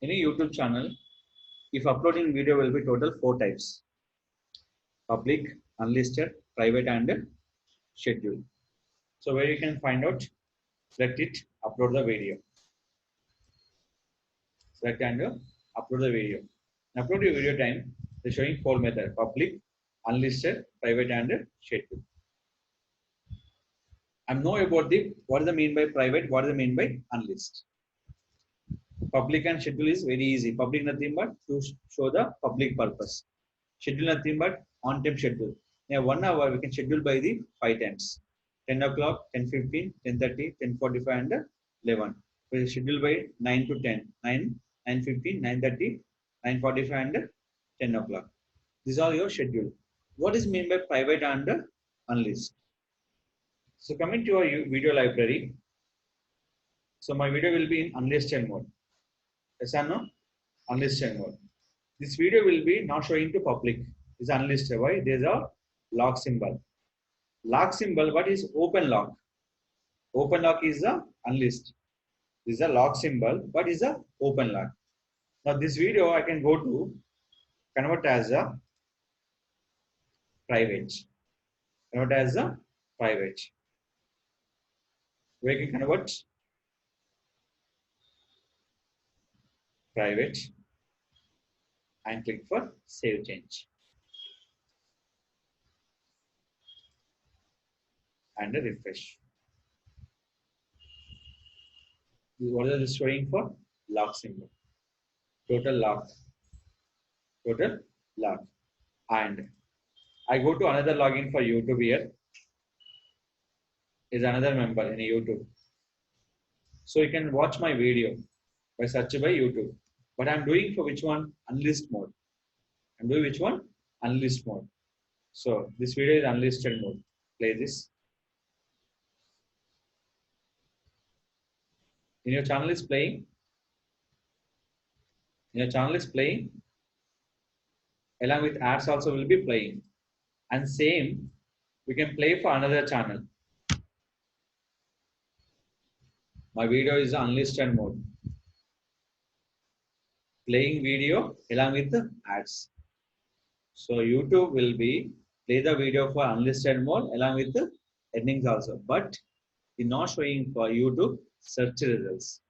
In a YouTube channel, if uploading video will be total 4 types: public, unlisted, private, and schedule. So where you can find out, select it, upload the video. Select and upload the video. Upload your video time. They're showing 4 methods: public, unlisted, private, and schedule. I know about the what does it mean by private, what does it mean by unlisted. Public and schedule is very easy. Public nothing but to show the public purpose. Schedule nothing but on-time schedule. Now 1 hour we can schedule by the 5 times. 10 o'clock, 10:15, 10:30, 10:45, and 11. We schedule by 9 to 10, 9, 9:15, 9:30, 9:45, and 10 o'clock. These are your schedule. What is mean by private and unlisted? So coming to our video library. So my video will be in unlisted mode. Yes or no? Unlisted mode. This video will be not showing to public. It's unlisted. Why? There's a lock symbol. Lock symbol, what is open lock? Open lock is a unlisted. This is a lock symbol. What is a open lock? Now this video I can go to convert as a private. Convert as a private. We can convert private and click for save change and refresh. What is this showing for? Lock symbol. Total lock. Total lock. And I go to another login for YouTube here. Is another member in YouTube. So you can watch my video by search by YouTube. But I'm doing for which one? Unlisted mode. I'm doing which one? Unlisted mode. So this video is unlisted mode. Play this. In your channel is playing. In your channel is playing. Along with ads also will be playing. And same, we can play for another channel. My video is unlisted mode. Playing video along with the ads. So YouTube will be play the video for unlisted mode along with the earnings also. But it's not showing for YouTube search results.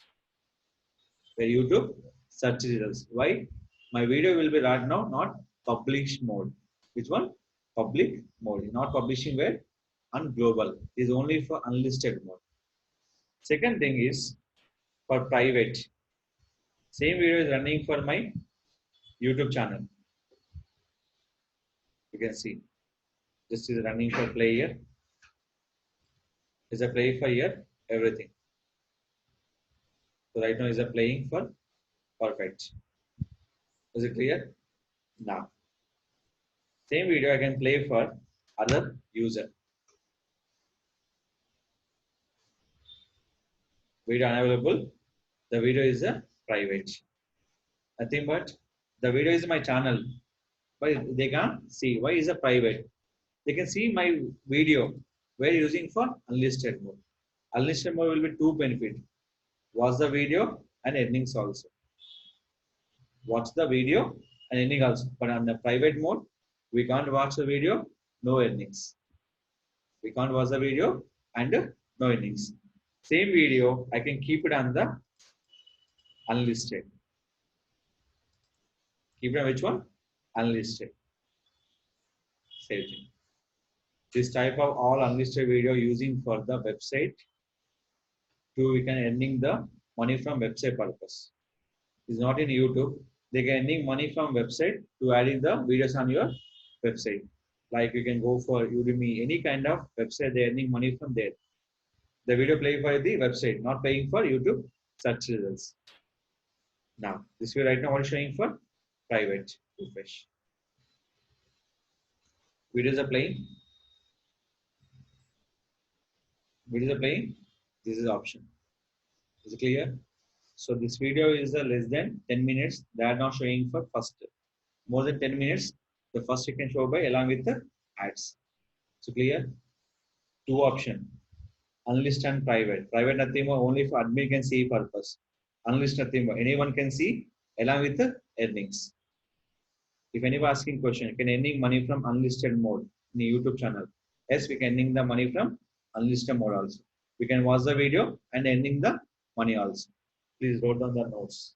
For YouTube search results. Why? My video will be right now not published mode. Which one? Public mode. Not publishing where? On global. It is only for unlisted mode. Second thing is for private. Same video is running for my YouTube channel. You can see this is running for play here. Is a play for here everything. So right now is a playing for perfect. Is it clear? Now same video I can play for other user. Video unavailable. The video is a private. Nothing but the video is my channel, but they can't see. Why is a private? They can see my video. We're using for unlisted mode. Unlisted mode will be two benefit. Watch the video and earnings also. Watch the video and earning also. But on the private mode, we can't watch the video, no earnings. We can't watch the video and no earnings. Same video, I can keep it on the unlisted. Keep it on which one? Unlisted. Save it. This type of all unlisted video using for the website to we can earning the money from website purpose. It's not in YouTube. They can earning money from website to adding the videos on your website. Like you can go for Udemy, any kind of website, they're earning money from there. The video play for the website, not paying for YouTube search results. Now, this video right now what is showing for private. Refresh. Videos are playing. Videos are playing. This is option. Is it clear? So this video is less than 10 minutes. They are not showing for first. More than 10 minutes, the first you can show by along with the ads. So clear? Two option. Unlisted and private. Private nothing more, only for admin can see purpose. Unlisted nothing more. Anyone can see along with the earnings. If anyone asking question, can earning money from unlisted mode in the YouTube channel? Yes, we can earning the money from unlisted mode also. We can watch the video and earning the money also. Please write down the notes.